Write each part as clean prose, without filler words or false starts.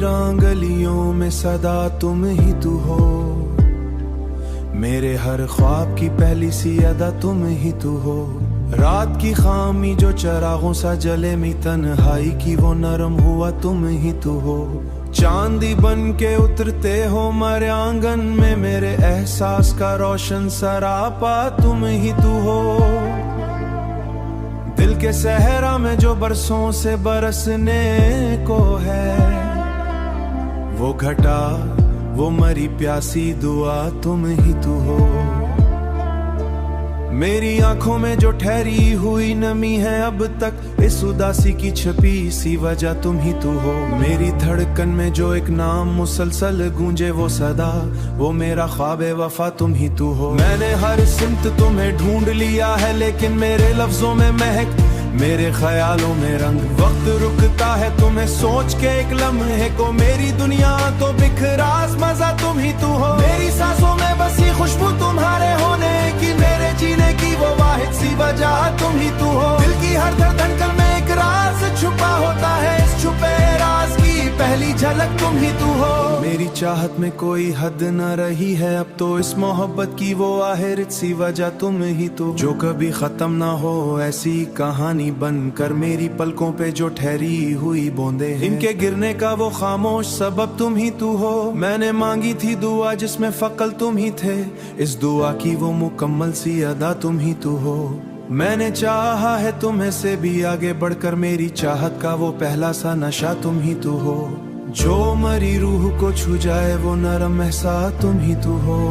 गलियों में सदा तुम ही तू हो, मेरे हर ख्वाब की पहली सी अदा तुम ही तू हो। रात की खामी जो चरागों सा जले मी तन्हाई की वो नरम हुआ तुम ही तू हो। चांदी बन के उतरते हो मेरे आंगन में, मेरे एहसास का रोशन सरापा तुम ही तू हो। दिल के सहरा में जो बरसों से बरसने को है, वो घटा वो मरी प्यासी दुआ तुम ही तू हो। मेरी आंखों में जो ठहरी हुई नमी है अब तक, इस उदासी की छपी सी वजह तुम ही तू हो। मेरी धड़कन में जो एक नाम मुसलसल गूंजे वो सदा, वो मेरा ख्वाबे वफा तुम ही तू हो। मैंने हर सिमत तुम्हें ढूंढ लिया है, लेकिन मेरे लफ्जों में महक, मेरे ख्यालों में रंग। वक्त रुकता है तुम्हें सोच के एक लम्हे को, मेरी दुनिया तो बिखरास मजा तुम ही तू हो। मेरी सांसों में बसी खुशबू तुम्हारे होने की, मेरे जीने की वो वाहिद सी वजह तुम ही तू हो। दिल की हर धड़कन में एक राज छुपा होता है, इस छुपे राज की पहली झलक तुम ही तू हो। मेरी चाहत में कोई हद न रही है अब तो, इस मोहब्बत की वो आखिर सी वजह तुम ही तू। जो कभी खत्म ना हो ऐसी कहानी बनकर, मेरी पलकों पे जो ठहरी हुई बूंदे हैं, इनके गिरने का वो खामोश सबब तुम ही तू हो। मैंने मांगी थी दुआ जिसमें फकल तुम ही थे, इस दुआ की वो मुकम्मल सी अदा तुम ही तू हो। मैंने चाहा है तुम्हें से भी आगे बढ़कर, मेरी चाहत का वो पहला सा नशा तुम ही तू हो। जो मरी रूह को छू जाए वो नरम एहसास तुम ही तू हो।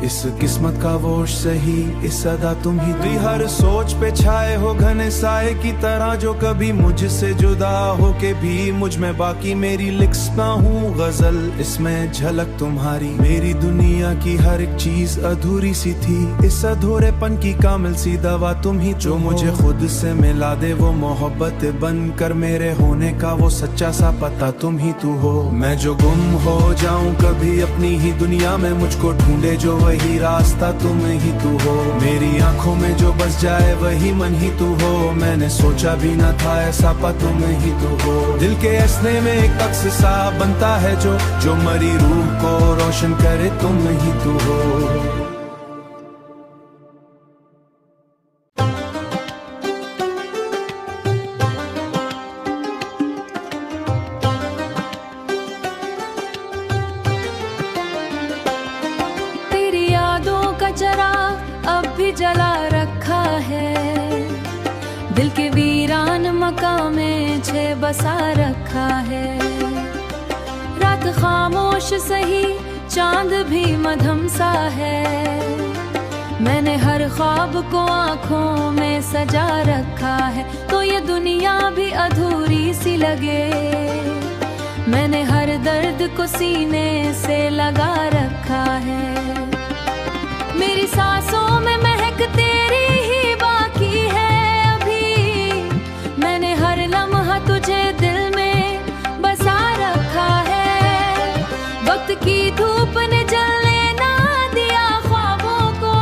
इस किस्मत का वो सही इस अदा तुम ही तू। हर सोच पे छाए हो घने साए की तरह, जो कभी मुझसे जुदा हो के भी मुझ में बाकी, मेरी लिखता हूँ गजल इसमें झलक तुम्हारी। मेरी दुनिया की हर एक चीज अधूरी सी थी, इस अधूरेपन की कामिल सी दवा तुम ही। जो मुझे खुद से मिला दे वो मोहब्बत बनकर, मेरे होने का वो सच्चा सा पता तुम ही तू हो। मैं जो गुम हो जाऊं कभी अपनी ही दुनिया में, मुझको ढूंढे जो वही रास्ता तुम ही तू हो। मेरी आंखों में जो बस जाए वही मन ही तू हो। मैंने सोचा भी न था ऐसा पा तुम ही तू हो। दिल के हंसने में एक अक्स सा बनता है जो मरी रूह को रोशन करे तुम ही तू हो। अब भी जला रखा है, दिल के वीरान मकाम में छे बसा रखा है। रात खामोश सही चांद भी मधम सा है, मैंने हर ख्वाब को आँखों में सजा रखा है। तो ये दुनिया भी अधूरी सी लगे, मैंने हर दर्द को सीने से लगा रखा है। मेरी सांसों में महक तेरी ही बाकी है अभी, मैंने हर लम्हा तुझे दिल में बसा रखा है। वक्त की धूप ने जलने ना दिया ख्वाबों को,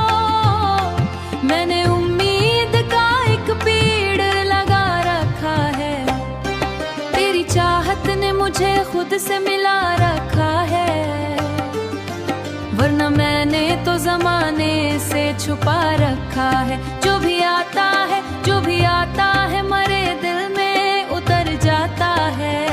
मैंने उम्मीद का एक पेड़ लगा रखा है। तेरी चाहत ने मुझे खुद से मिला रखा है, वरना मैंने तो जमाने से छुपा रखा है। जो भी आता है मरे दिल में उतर जाता है।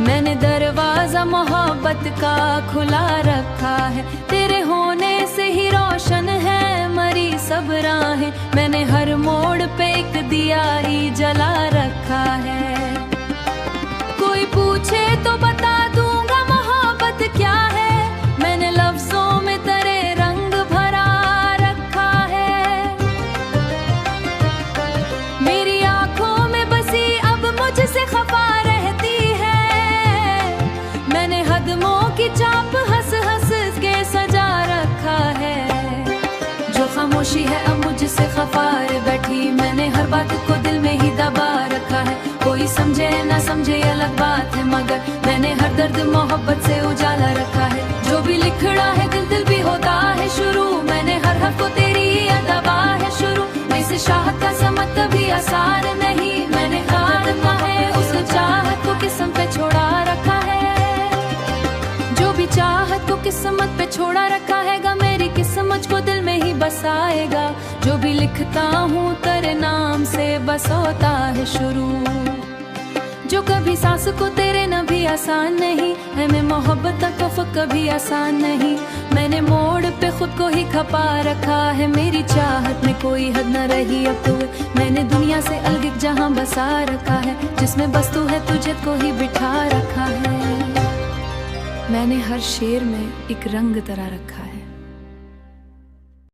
मैंने दरवाजा मोहब्बत का खुला रखा है, तेरे होने से ही रोशन है मरी सब राहें। मैंने हर मोड़ पे एक दिया ही जला रखा है। कोई पूछे तो बता दूंगा मोहब्बत क्या है, मैंने लफ्जों में तेरे रंग भरा रखा है। मेरी आंखों में बसी अब मुझसे खफा रहती है, मैंने हदमों की चाप हंस हंस के सजा रखा है। जो खामोशी है अब मुझसे खफा बैठी, मैंने हर बात को दिल में ही दबा रखा है। कोई समझे ना समझे अलग बात है, मगर मैंने हर दर्द मोहब्बत से उजाला रखा है। जो भी लिखड़ा है दिल भी होता है शुरू, मैंने हर हर्फ को तेरी अदबा है शुरू। इस शाह का समत कभी आसान नहीं, मैंने हार है उस चाहत को किस छोड़ा रखा हैगा, मेरी किस्मत को दिल में ही बसाएगा। जो भी लिखता हूँ तेरे नाम से बस होता है शुरू। जो कभी सांस को तेरे न भी आसान नहीं है, मैं मोहब्बत का कभी आसान नहीं। मैंने मोड़ पे खुद को ही खपा रखा है, मेरी चाहत में कोई हद न रही अब तो। मैंने दुनिया से अलग जहां बसा रखा है, जिसमें बस तू है, तुझे को ही बिठा रखा है। मैंने हर शेर में एक रंग तरा रखा है।